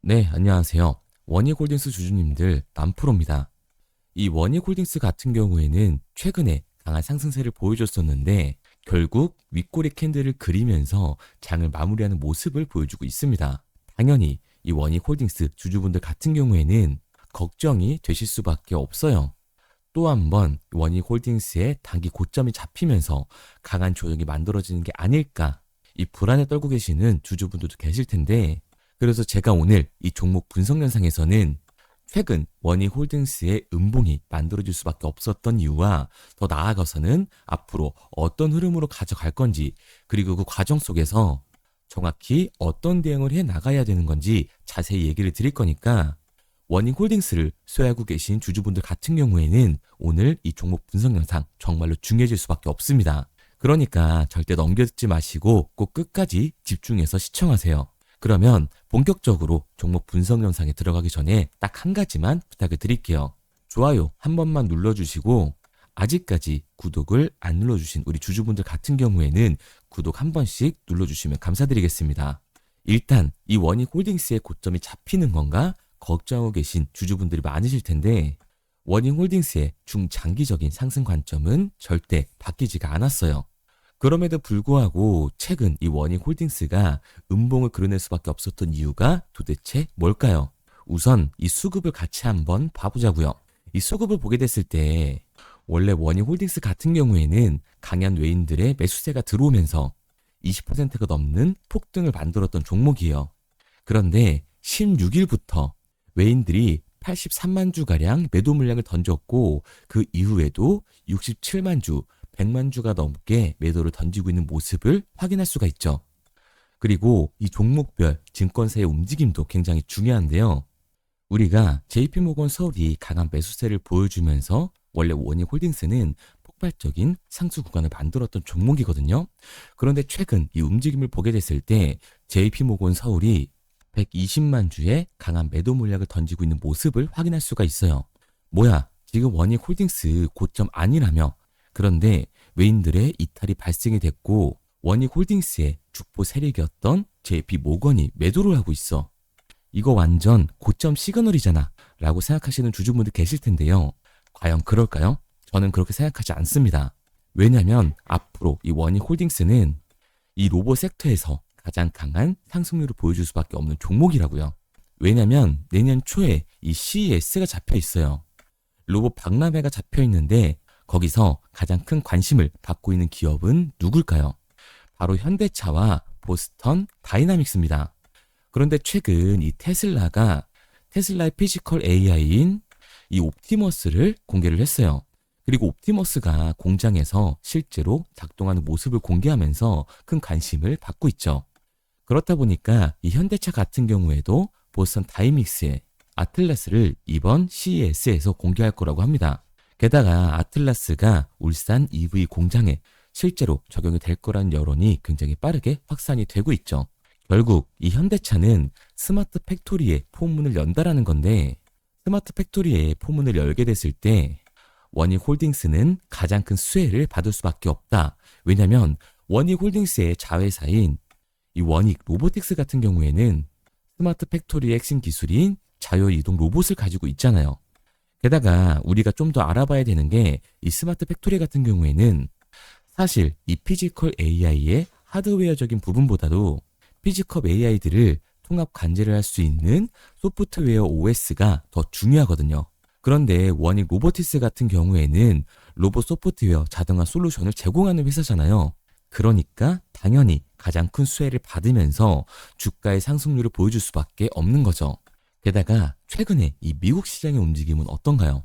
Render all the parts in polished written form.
네, 안녕하세요. 원익홀딩스 주주님들 만프로입니다. 이 원익홀딩스 같은 경우에는 최근에 강한 상승세를 보여줬었는데 결국 윗꼬리 캔들을 그리면서 장을 마무리하는 모습을 보여주고 있습니다. 당연히 이 원익홀딩스 주주분들 같은 경우에는 걱정이 되실 수밖에 없어요. 또 한 번 원익홀딩스의 단기 고점이 잡히면서 강한 조정이 만들어지는 게 아닐까, 이 불안에 떨고 계시는 주주분들도 계실 텐데, 그래서 제가 오늘 이 종목 분석 영상에서는 최근 원익홀딩스의 음봉이 만들어질 수밖에 없었던 이유와 더 나아가서는 앞으로 어떤 흐름으로 가져갈 건지, 그리고 그 과정 속에서 정확히 어떤 대응을 해 나가야 되는 건지 자세히 얘기를 드릴 거니까, 원익홀딩스를 소유하고 계신 주주분들 같은 경우에는 오늘 이 종목 분석 영상 정말로 중요해질 수밖에 없습니다. 그러니까 절대 넘겨듣지 마시고 꼭 끝까지 집중해서 시청하세요. 그러면 본격적으로 종목 분석 영상에 들어가기 전에 딱 한 가지만 부탁을 드릴게요. 좋아요 한 번만 눌러주시고, 아직까지 구독을 안 눌러주신 우리 주주분들 같은 경우에는 구독 한 번씩 눌러주시면 감사드리겠습니다. 일단 이 원익홀딩스의 고점이 잡히는 건가 걱정하고 계신 주주분들이 많으실 텐데, 원익홀딩스의 중장기적인 상승 관점은 절대 바뀌지가 않았어요. 그럼에도 불구하고 최근 이 원익홀딩스가 음봉을 그려낼 수밖에 없었던 이유가 도대체 뭘까요? 우선 이 수급을 같이 한번 봐보자고요. 이 수급을 보게 됐을 때 원래 원익홀딩스 같은 경우에는 강한 외인들의 매수세가 들어오면서 20%가 넘는 폭등을 만들었던 종목이에요. 그런데 16일부터 외인들이 83만 주가량 매도 물량을 던졌고, 그 이후에도 67만 주, 100만 주가 넘게 매도를 던지고 있는 모습을 확인할 수가 있죠. 그리고 이 종목별 증권사의 움직임도 굉장히 중요한데요. 우리가 JP모건 서울이 강한 매수세를 보여주면서 원래 원익홀딩스는 폭발적인 상승 구간을 만들었던 종목이거든요. 그런데 최근 이 움직임을 보게 됐을 때 JP모건 서울이 120만 주의 강한 매도 물량을 던지고 있는 모습을 확인할 수가 있어요. 뭐야, 지금 원익홀딩스 고점 아니라며? 그런데 외인들의 이탈이 발생이 됐고 원익홀딩스의 주포 세력이었던 JP모건이 매도를 하고 있어. 이거 완전 고점 시그널이잖아 라고 생각하시는 주주분들 계실 텐데요. 과연 그럴까요? 저는 그렇게 생각하지 않습니다. 왜냐면 앞으로 이 원익홀딩스는 이 로봇 섹터에서 가장 강한 상승률을 보여줄 수밖에 없는 종목이라고요. 왜냐면 내년 초에 이 CES가 잡혀 있어요. 로봇 박람회가 잡혀 있는데 거기서 가장 큰 관심을 받고 있는 기업은 누굴까요? 바로 현대차와 보스턴 다이나믹스입니다. 그런데 최근 이 테슬라의 피지컬 AI인 이 옵티머스를 공개를 했어요. 그리고 옵티머스가 공장에서 실제로 작동하는 모습을 공개하면서 큰 관심을 받고 있죠. 그렇다 보니까 이 현대차 같은 경우에도 보스턴 다이믹스의 아틀라스를 이번 CES에서 공개할 거라고 합니다. 게다가 아틀라스가 울산 EV 공장에 실제로 적용이 될 거라는 여론이 굉장히 빠르게 확산이 되고 있죠. 결국 이 현대차는 스마트 팩토리의 포문을 연다라는 건데, 스마트 팩토리의 포문을 열게 됐을 때 원익홀딩스는 가장 큰 수혜를 받을 수밖에 없다. 왜냐면 원익홀딩스의 자회사인 이 원익 로보틱스 같은 경우에는 스마트 팩토리의 핵심 기술인 자율이동 로봇을 가지고 있잖아요. 게다가 우리가 좀 더 알아봐야 되는 게, 이 스마트 팩토리 같은 경우에는 사실 이 피지컬 AI의 하드웨어적인 부분보다도 피지컬 AI들을 통합 관제를 할 수 있는 소프트웨어 OS가 더 중요하거든요. 그런데 원익 로보틱스 같은 경우에는 로봇 소프트웨어 자동화 솔루션을 제공하는 회사잖아요. 그러니까 당연히 가장 큰 수혜를 받으면서 주가의 상승률을 보여줄 수밖에 없는 거죠. 게다가 최근에 이 미국 시장의 움직임은 어떤가요?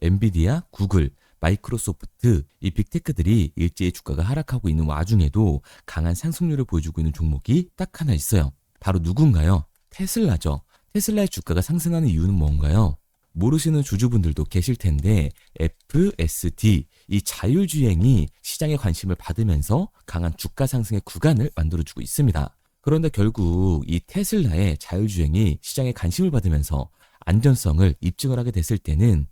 엔비디아, 구글, 마이크로소프트, 이 빅테크들이 일제히 주가가 하락하고 있는 와중에도 강한 상승률을 보여주고 있는 종목이 딱 하나 있어요. 바로 누군가요? 테슬라죠. 테슬라의 주가가 상승하는 이유는 뭔가요? 모르시는 주주분들도 계실 텐데 FSD, 이 자율주행이 시장의 관심을 받으면서 강한 주가 상승의 구간을 만들어주고 있습니다. 그런데 결국 이 테슬라의 자율주행이 시장에 관심을 받으면서 안전성을 입증을 하게 됐을 때는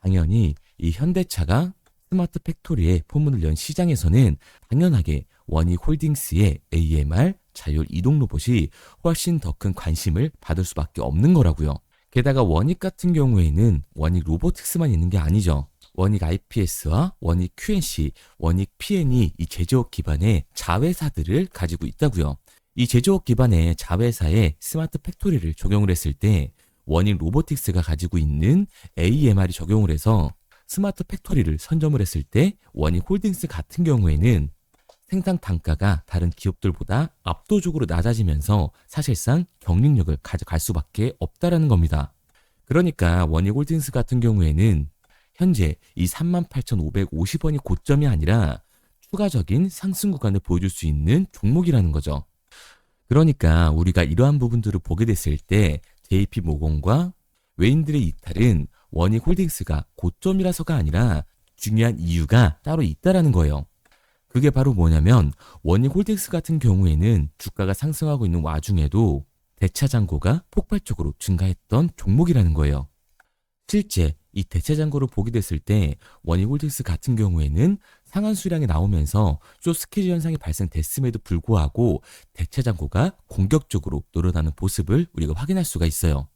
당연히 이 현대차가 스마트 팩토리의 포문을 연 시장에서는 당연하게 원익홀딩스의 AMR 자율 이동 로봇이 훨씬 더 큰 관심을 받을 수밖에 없는 거라고요. 게다가 원익 같은 경우에는 원익 로보틱스만 있는 게 아니죠. 원익 IPS와 원익 QNC, 원익 PN이 이 제조업 기반의 자회사들을 가지고 있다고요. 이 제조업 기반의 자회사에 스마트 팩토리를 적용을 했을 때 원익 로보틱스가 가지고 있는 AMR이 적용을 해서 스마트 팩토리를 선점을 했을 때 원익 홀딩스 같은 경우에는 생산 단가가 다른 기업들보다 압도적으로 낮아지면서 사실상 경쟁력을 가져갈 수밖에 없다라는 겁니다. 그러니까 원익 홀딩스 같은 경우에는 현재 이 38,550원이 고점이 아니라 추가적인 상승 구간을 보여줄 수 있는 종목이라는 거죠. 그러니까 우리가 이러한 부분들을 보게 됐을 때 JP모건과 외인들의 이탈은 원익 홀딩스가 고점이라서가 아니라 중요한 이유가 따로 있다라는 거예요. 그게 바로 뭐냐면 원익 홀딩스 같은 경우에는 주가가 상승하고 있는 와중에도 대차 잔고가 폭발적으로 증가했던 종목이라는 거예요. 실제 이 대차 잔고를 보게 됐을 때 원익 홀딩스 같은 경우에는 상한 수량이 나오면서 숏스퀴즈 현상이 발생됐음에도 불구하고 대차 잔고가 공격적으로 늘어나는 모습을 우리가 확인할 수가 있어요.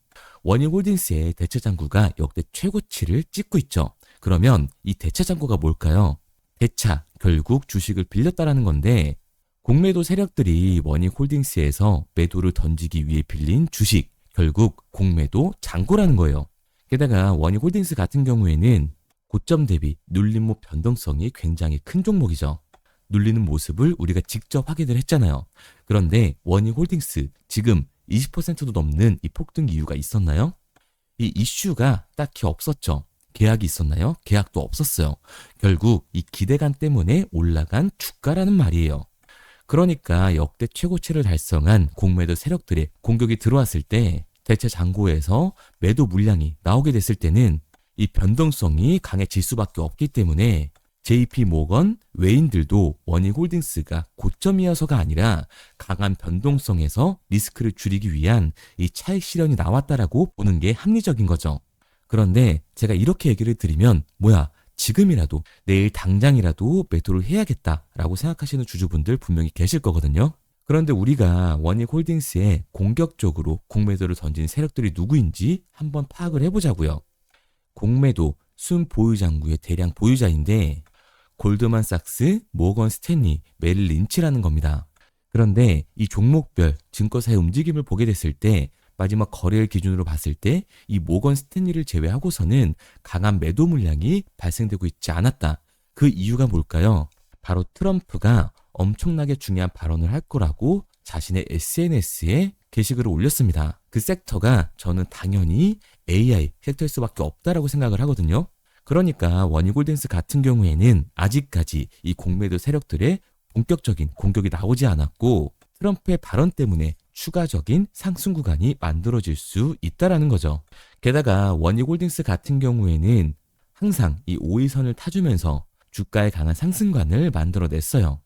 원익 홀딩스의 대차 잔고가 역대 최고치를 찍고 있죠. 그러면 이 대차 잔고가 뭘까요? 대차, 결국 주식을 빌렸다라는 건데 공매도 세력들이 원익 홀딩스에서 매도를 던지기 위해 빌린 주식, 결국 공매도 잔고라는 거예요. 게다가 원익 홀딩스 같은 경우에는 고점 대비 눌림목 변동성이 굉장히 큰 종목이죠. 눌리는 모습을 우리가 직접 확인을 했잖아요. 그런데 원익 홀딩스 지금 20%도 넘는 이 폭등 이유가 있었나요? 이 이슈가 딱히 없었죠. 계약이 있었나요? 계약도 없었어요. 결국 이 기대감 때문에 올라간 주가라는 말이에요. 그러니까 역대 최고치를 달성한 공매도 세력들의 공격이 들어왔을 때 대체 잔고에서 매도 물량이 나오게 됐을 때는 이 변동성이 강해질 수밖에 없기 때문에 JP모건 외인들도 원익 홀딩스가 고점이어서가 아니라 강한 변동성에서 리스크를 줄이기 위한 이 차익 실현이 나왔다라고 보는 게 합리적인 거죠. 그런데 제가 이렇게 얘기를 드리면 뭐야 지금이라도 내일 당장이라도 매도를 해야겠다라고 생각하시는 주주분들 분명히 계실 거거든요. 그런데 우리가 원익 홀딩스에 공격적으로 공매도를 던진 세력들이 누구인지 한번 파악을 해보자고요. 공매도 순 보유 잔고의 대량 보유자인데 골드만삭스, 모건 스탠리, 메릴 린치라는 겁니다. 그런데 이 종목별 증권사의 움직임을 보게 됐을 때 마지막 거래일 기준으로 봤을 때 이 모건 스탠리를 제외하고서는 강한 매도 물량이 발생되고 있지 않았다. 그 이유가 뭘까요? 바로 트럼프가 엄청나게 중요한 발언을 할 거라고 자신의 SNS에 게시글을 올렸습니다. 그 섹터가 저는 당연히 AI 섹터일 수밖에 없다라고 생각을 하거든요. 그러니까 원익 홀딩스 같은 경우에는 아직까지 이 공매도 세력들의 본격적인 공격이 나오지 않았고 트럼프의 발언 때문에 추가적인 상승 구간이 만들어질 수 있다라는 거죠. 게다가 원익 홀딩스 같은 경우에는 항상 이 5일선을 타주면서 주가의 강한 상승관을 만들어냈어요.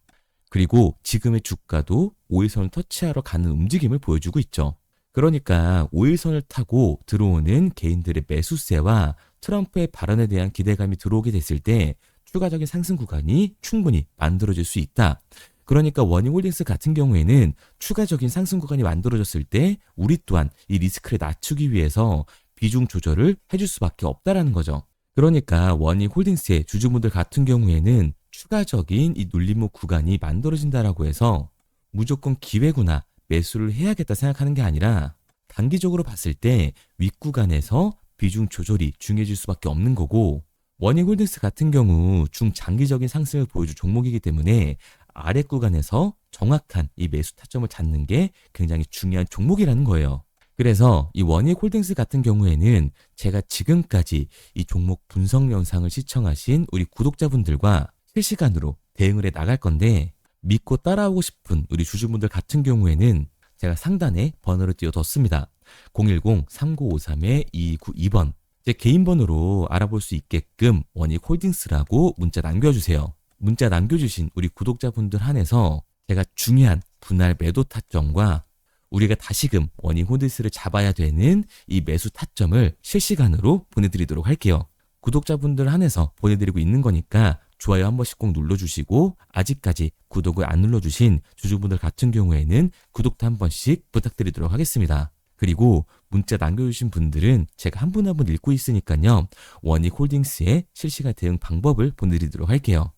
그리고 지금의 주가도 5일선을 터치하러 가는 움직임을 보여주고 있죠. 그러니까 5일선을 타고 들어오는 개인들의 매수세와 트럼프의 발언에 대한 기대감이 들어오게 됐을 때 추가적인 상승 구간이 충분히 만들어질 수 있다. 그러니까 원익 홀딩스 같은 경우에는 추가적인 상승 구간이 만들어졌을 때 우리 또한 이 리스크를 낮추기 위해서 비중 조절을 해줄 수밖에 없다라는 거죠. 그러니까 원익 홀딩스의 주주분들 같은 경우에는 추가적인 이 눌림목 구간이 만들어진다라고 해서 무조건 기회구나 매수를 해야겠다 생각하는 게 아니라 단기적으로 봤을 때 윗구간에서 비중 조절이 중요해질 수밖에 없는 거고 원익 홀딩스 같은 경우 중장기적인 상승을 보여줄 종목이기 때문에 아래 구간에서 정확한 이 매수 타점을 잡는 게 굉장히 중요한 종목이라는 거예요. 그래서 이 원익 홀딩스 같은 경우에는 제가 지금까지 이 종목 분석 영상을 시청하신 우리 구독자분들과 실시간으로 대응을 해 나갈 건데 믿고 따라오고 싶은 우리 주주분들 같은 경우에는 제가 상단에 번호를 띄워뒀습니다. 010-3953-2292번 제 개인 번호로 알아볼 수 있게끔 원익 홀딩스라고 문자 남겨주세요. 문자 남겨주신 우리 구독자분들 한해서 제가 중요한 분할 매도 타점과 우리가 다시금 원익 홀딩스를 잡아야 되는 이 매수 타점을 실시간으로 보내드리도록 할게요. 구독자분들 한해서 보내드리고 있는 거니까 좋아요 한 번씩 꼭 눌러주시고 아직까지 구독을 안 눌러주신 주주분들 같은 경우에는 구독도 한 번씩 부탁드리도록 하겠습니다. 그리고 문자 남겨주신 분들은 제가 한 분 한 분 읽고 있으니까요. 원익홀딩스의 실시간 대응 방법을 보내드리도록 할게요.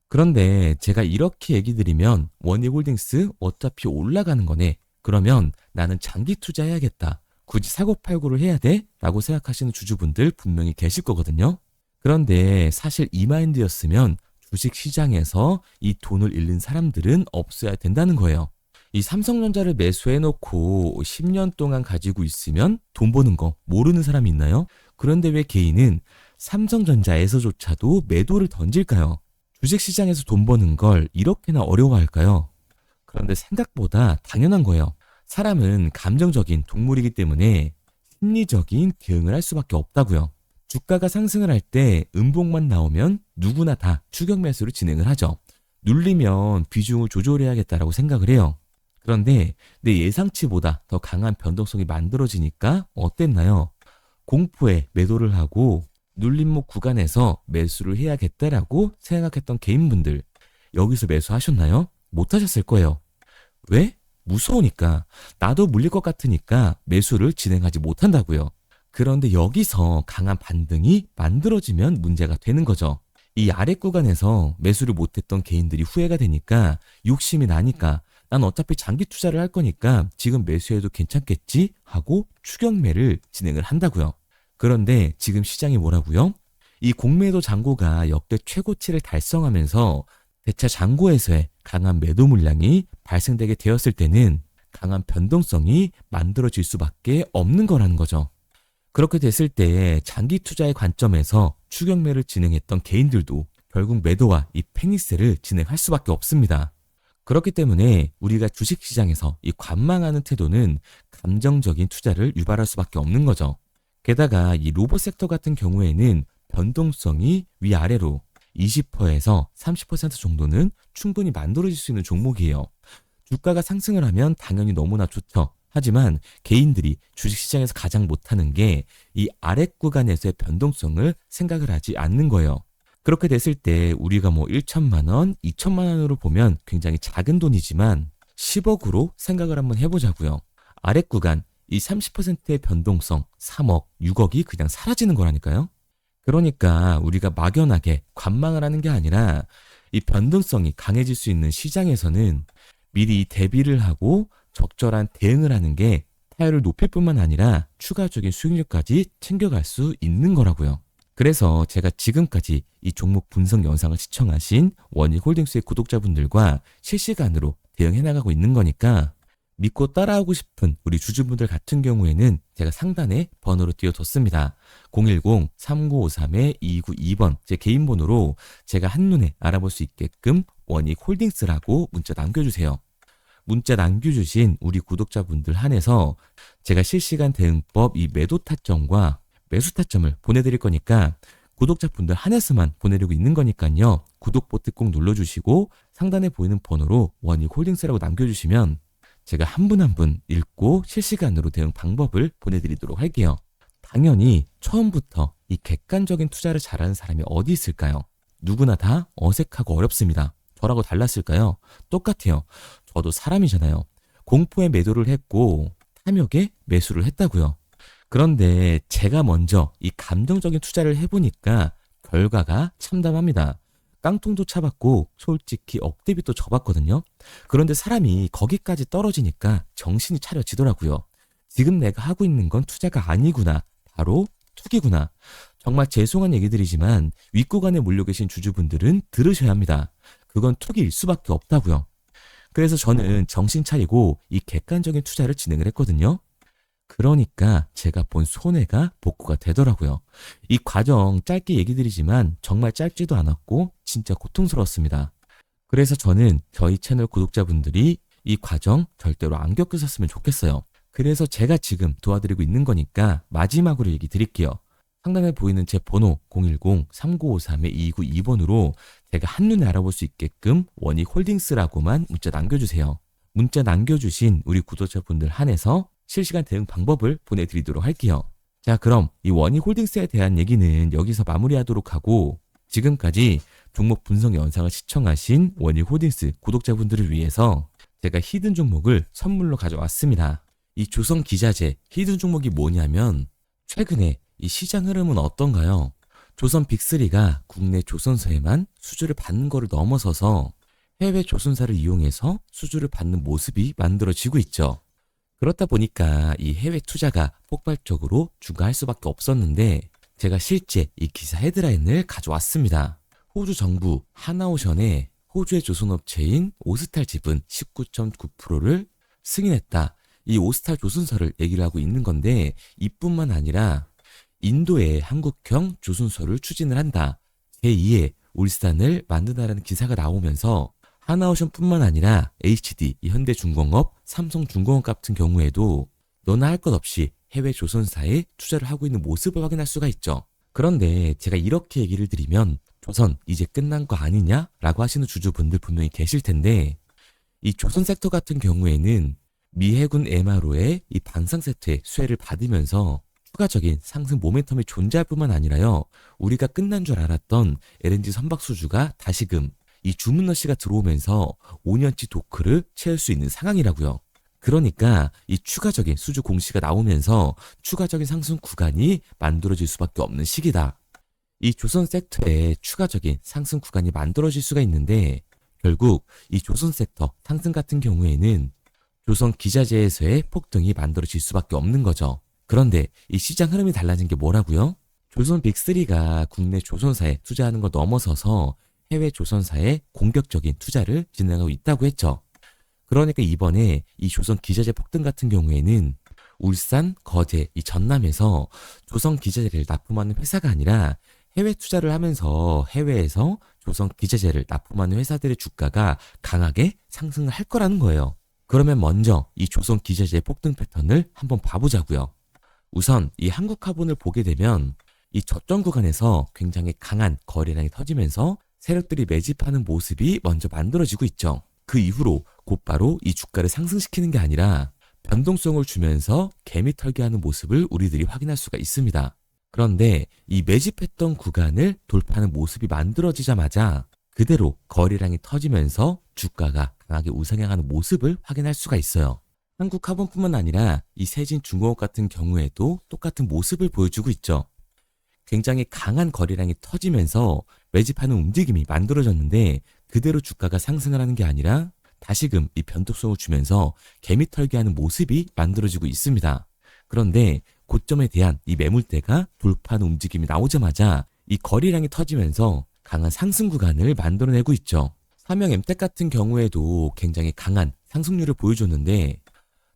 그런데 제가 이렇게 얘기 드리면 원익홀딩스 어차피 올라가는 거네. 그러면 나는 장기 투자해야겠다. 굳이 사고팔고를 해야 돼? 라고 생각하시는 주주분들 분명히 계실 거거든요. 그런데 사실 이 마인드였으면 주식시장에서 이 돈을 잃는 사람들은 없어야 된다는 거예요. 이 삼성전자를 매수해놓고 10년 동안 가지고 있으면 돈 버는 거 모르는 사람이 있나요? 그런데 왜 개인은 삼성전자에서조차도 매도를 던질까요? 주식시장에서 돈 버는 걸 이렇게나 어려워할까요? 그런데 생각보다 당연한 거예요. 사람은 감정적인 동물이기 때문에 심리적인 대응을 할 수밖에 없다고요. 주가가 상승을 할 때 음봉만 나오면 누구나 다 추격 매수를 진행을 하죠. 눌리면 비중을 조절해야겠다라고 생각을 해요. 그런데 내 예상치보다 더 강한 변동성이 만들어지니까 어땠나요? 공포에 매도를 하고 눌림목 구간에서 매수를 해야겠다라고 생각했던 개인분들 여기서 매수하셨나요? 못하셨을 거예요. 왜? 무서우니까. 나도 물릴 것 같으니까 매수를 진행하지 못한다고요. 그런데 여기서 강한 반등이 만들어지면 문제가 되는 거죠. 이 아래 구간에서 매수를 못했던 개인들이 후회가 되니까 욕심이 나니까 난 어차피 장기 투자를 할 거니까 지금 매수해도 괜찮겠지 하고 추격매를 진행을 한다고요. 그런데 지금 시장이 뭐라고요? 이 공매도 잔고가 역대 최고치를 달성하면서 대차 잔고에서의 강한 매도 물량이 발생되게 되었을 때는 강한 변동성이 만들어질 수밖에 없는 거라는 거죠. 그렇게 됐을 때 장기 투자의 관점에서 추격매를 진행했던 개인들도 결국 매도와 이 패닉세를 진행할 수밖에 없습니다. 그렇기 때문에 우리가 주식시장에서 이 관망하는 태도는 감정적인 투자를 유발할 수밖에 없는 거죠. 게다가 이 로봇 섹터 같은 경우에는 변동성이 위아래로 20%에서 30% 정도는 충분히 만들어질 수 있는 종목이에요. 주가가 상승을 하면 당연히 너무나 좋죠. 하지만 개인들이 주식시장에서 가장 못하는 게 이 아랫 구간에서의 변동성을 생각을 하지 않는 거예요. 그렇게 됐을 때 우리가 뭐 1천만 원, 2천만 원으로 보면 굉장히 작은 돈이지만 10억으로 생각을 한번 해보자고요. 아랫 구간 이 30%의 변동성 3억, 6억이 그냥 사라지는 거라니까요. 그러니까 우리가 막연하게 관망을 하는 게 아니라 이 변동성이 강해질 수 있는 시장에서는 미리 대비를 하고 적절한 대응을 하는 게 타율을 높일 뿐만 아니라 추가적인 수익률까지 챙겨갈 수 있는 거라고요. 그래서 제가 지금까지 이 종목 분석 영상을 시청하신 원익홀딩스의 구독자분들과 실시간으로 대응해 나가고 있는 거니까 믿고 따라하고 싶은 우리 주주분들 같은 경우에는 제가 상단에 번호로 띄워뒀습니다. 010-3953-2292번 제 개인 번호로 제가 한눈에 알아볼 수 있게끔 원익홀딩스라고 문자 남겨주세요. 문자 남겨주신 우리 구독자분들 한해서 제가 실시간 대응법 이 매도 타점과 매수 타점을 보내드릴 거니까 구독자분들 한해서만 보내려고 있는 거니까요. 구독 버튼 꼭 눌러주시고 상단에 보이는 번호로 원익홀딩스라고 남겨주시면 제가 한 분 한 분 읽고 실시간으로 대응 방법을 보내드리도록 할게요. 당연히 처음부터 이 객관적인 투자를 잘하는 사람이 어디 있을까요? 누구나 다 어색하고 어렵습니다. 저라고 달랐을까요? 똑같아요. 저도 사람이잖아요. 공포에 매도를 했고 탐욕에 매수를 했다고요. 그런데 제가 먼저 이 감정적인 투자를 해보니까 결과가 참담합니다. 깡통도 차봤고 솔직히 억대빚도 져봤거든요. 그런데 사람이 거기까지 떨어지니까 정신이 차려지더라고요. 지금 내가 하고 있는 건 투자가 아니구나. 바로 투기구나. 정말 죄송한 얘기들이지만 윗구간에 몰려 계신 주주분들은 들으셔야 합니다. 그건 투기일 수밖에 없다고요. 그래서 저는 정신 차리고 이 객관적인 투자를 진행을 했거든요. 그러니까 제가 본 손해가 복구가 되더라고요. 이 과정 짧게 얘기 드리지만 정말 짧지도 않았고 진짜 고통스러웠습니다. 그래서 저는 저희 채널 구독자분들이 이 과정 절대로 안 겪으셨으면 좋겠어요. 그래서 제가 지금 도와드리고 있는 거니까 마지막으로 얘기 드릴게요. 상단에 보이는 제 번호 010-3953-2292번으로 제가 한눈에 알아볼 수 있게끔 원익홀딩스라고만 문자 남겨주세요. 문자 남겨주신 우리 구독자분들 한해서 실시간 대응 방법을 보내드리도록 할게요. 자, 그럼 이 원익홀딩스에 대한 얘기는 여기서 마무리하도록 하고 지금까지 종목 분석 영상을 시청하신 원익홀딩스 구독자분들을 위해서 제가 히든 종목을 선물로 가져왔습니다. 이 조선기자재 히든 종목이 뭐냐면 최근에 이 시장 흐름은 어떤가요? 조선 빅3가 국내 조선사에만 수주를 받는 거를 넘어서서 해외 조선사를 이용해서 수주를 받는 모습이 만들어지고 있죠. 그렇다 보니까 이 해외 투자가 폭발적으로 증가할 수밖에 없었는데 제가 실제 이 기사 헤드라인을 가져왔습니다. 호주 정부 하나오션에 호주의 조선업체인 오스탈 지분 19.9%를 승인했다. 이 오스탈 조선사를 얘기를 하고 있는 건데 이뿐만 아니라 인도의 한국형 조선소를 추진을 한다. 제2의 울산을 만든다라는 기사가 나오면서 하나오션뿐만 아니라 HD, 현대중공업, 삼성중공업 같은 경우에도 너나 할 것 없이 해외 조선사에 투자를 하고 있는 모습을 확인할 수가 있죠. 그런데 제가 이렇게 얘기를 드리면 조선 이제 끝난 거 아니냐라고 하시는 주주분들 분명히 계실 텐데 이 조선 섹터 같은 경우에는 미 해군 MRO의 이 방산 세트의 수혜를 받으면서 추가적인 상승 모멘텀이 존재할 뿐만 아니라요. 우리가 끝난 줄 알았던 LNG 선박 수주가 다시금 이 주문러시가 들어오면서 5년치 도크를 채울 수 있는 상황이라고요. 그러니까 이 추가적인 수주 공시가 나오면서 추가적인 상승 구간이 만들어질 수밖에 없는 시기다. 이 조선 섹터에 추가적인 상승 구간이 만들어질 수가 있는데 결국 이 조선 섹터 상승 같은 경우에는 조선 기자재에서의 폭등이 만들어질 수밖에 없는 거죠. 그런데 이 시장 흐름이 달라진 게 뭐라고요? 조선 빅3가 국내 조선사에 투자하는 거 넘어서서 해외 조선사에 공격적인 투자를 진행하고 있다고 했죠. 그러니까 이번에 이 조선 기자재 폭등 같은 경우에는 울산, 거제, 이 전남에서 조선 기자재를 납품하는 회사가 아니라 해외 투자를 하면서 해외에서 조선 기자재를 납품하는 회사들의 주가가 강하게 상승을 할 거라는 거예요. 그러면 먼저 이 조선 기자재 폭등 패턴을 한번 봐보자고요. 우선 이 한국화본을 보게 되면 이 저점 구간에서 굉장히 강한 거래량이 터지면서 세력들이 매집하는 모습이 먼저 만들어지고 있죠. 그 이후로 곧바로 이 주가를 상승시키는 게 아니라 변동성을 주면서 개미 털기하는 모습을 우리들이 확인할 수가 있습니다. 그런데 이 매집했던 구간을 돌파하는 모습이 만들어지자마자 그대로 거래량이 터지면서 주가가 강하게 우상향하는 모습을 확인할 수가 있어요. 한국화본뿐만 아니라 이 세진중공업 같은 경우에도 똑같은 모습을 보여주고 있죠. 굉장히 강한 거래량이 터지면서 매집하는 움직임이 만들어졌는데 그대로 주가가 상승을 하는 게 아니라 다시금 이 변동성을 주면서 개미 털기하는 모습이 만들어지고 있습니다. 그런데 고점에 대한 이 매물대가 돌파하는 움직임이 나오자마자 이 거래량이 터지면서 강한 상승 구간을 만들어내고 있죠. 삼형 엠텍 같은 경우에도 굉장히 강한 상승률을 보여줬는데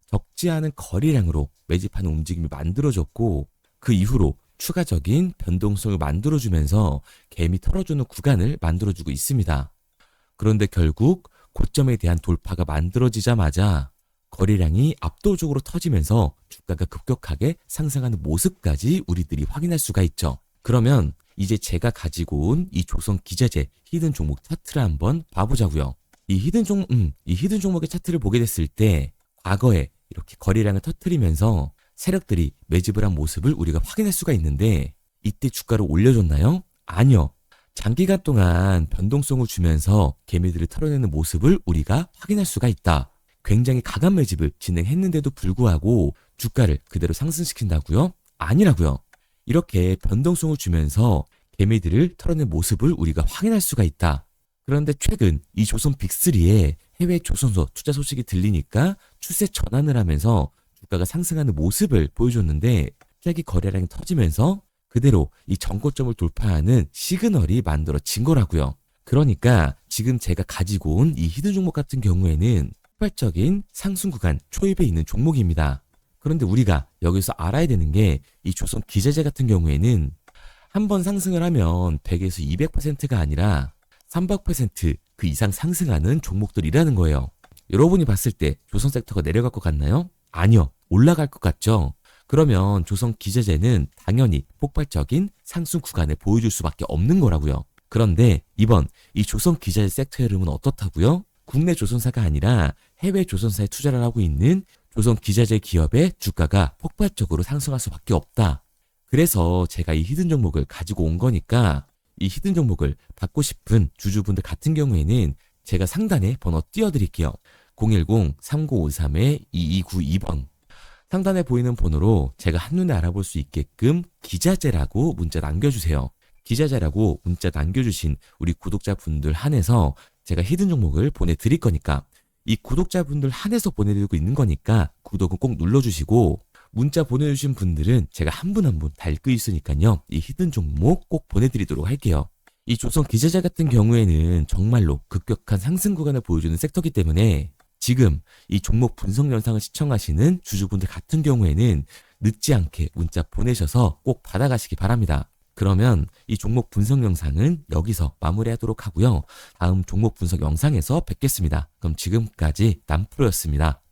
적지 않은 거래량으로 매집하는 움직임이 만들어졌고 그 이후로 추가적인 변동성을 만들어주면서 개미 털어주는 구간을 만들어주고 있습니다. 그런데 결국 고점에 대한 돌파가 만들어지자마자 거래량이 압도적으로 터지면서 주가가 급격하게 상승하는 모습까지 우리들이 확인할 수가 있죠. 그러면 이제 제가 가지고 온 이 조선 기자재 히든 종목 차트를 한번 봐보자고요. 이 히든 종목의 차트를 보게 됐을 때 과거에 이렇게 거래량을 터뜨리면서 세력들이 매집을 한 모습을 우리가 확인할 수가 있는데 이때 주가를 올려줬나요? 아니요. 장기간 동안 변동성을 주면서 개미들을 털어내는 모습을 우리가 확인할 수가 있다. 굉장히 강한 매집을 진행했는데도 불구하고 주가를 그대로 상승시킨다고요? 아니라고요. 이렇게 변동성을 주면서 개미들을 털어낸 모습을 우리가 확인할 수가 있다. 그런데 최근 이 조선 빅3의 해외 조선소 투자 소식이 들리니까 추세 전환을 하면서 주가가 상승하는 모습을 보여줬는데 갑자기 거래량이 터지면서 그대로 이 전고점을 돌파하는 시그널이 만들어진 거라고요. 그러니까 지금 제가 가지고 온 이 히든 종목 같은 경우에는 폭발적인 상승 구간 초입에 있는 종목입니다. 그런데 우리가 여기서 알아야 되는 게 이 조선 기자재 같은 경우에는 한번 상승을 하면 100에서 200%가 아니라 300% 그 이상 상승하는 종목들이라는 거예요. 여러분이 봤을 때 조선 섹터가 내려갈 것 같나요? 아니요. 올라갈 것 같죠? 그러면 조선 기자재는 당연히 폭발적인 상승 구간을 보여줄 수밖에 없는 거라고요. 그런데 이번 이 조선 기자재 섹터의 흐름은 어떻다고요? 국내 조선사가 아니라 해외 조선사에 투자를 하고 있는 조선 기자재 기업의 주가가 폭발적으로 상승할 수밖에 없다. 그래서 제가 이 히든 종목을 가지고 온 거니까 이 히든 종목을 받고 싶은 주주분들 같은 경우에는 제가 상단에 번호 띄워드릴게요. 010-3953-2292번. 상단에 보이는 번호로 제가 한눈에 알아볼 수 있게끔 기자재라고 문자 남겨주세요. 기자재라고 문자 남겨주신 우리 구독자분들 한해서 제가 히든 종목을 보내드릴 거니까, 이 구독자분들 한해서 보내드리고 있는 거니까 구독은 꼭 눌러주시고, 문자 보내주신 분들은 제가 한 분 한 분 다 읽고 있으니까요. 이 히든 종목 꼭 보내드리도록 할게요. 이 조선 기자재 같은 경우에는 정말로 급격한 상승 구간을 보여주는 섹터이기 때문에 지금 이 종목 분석 영상을 시청하시는 주주분들 같은 경우에는 늦지 않게 문자 보내셔서 꼭 받아가시기 바랍니다. 그러면 이 종목 분석 영상은 여기서 마무리하도록 하고요. 다음 종목 분석 영상에서 뵙겠습니다. 그럼 지금까지 남프로였습니다.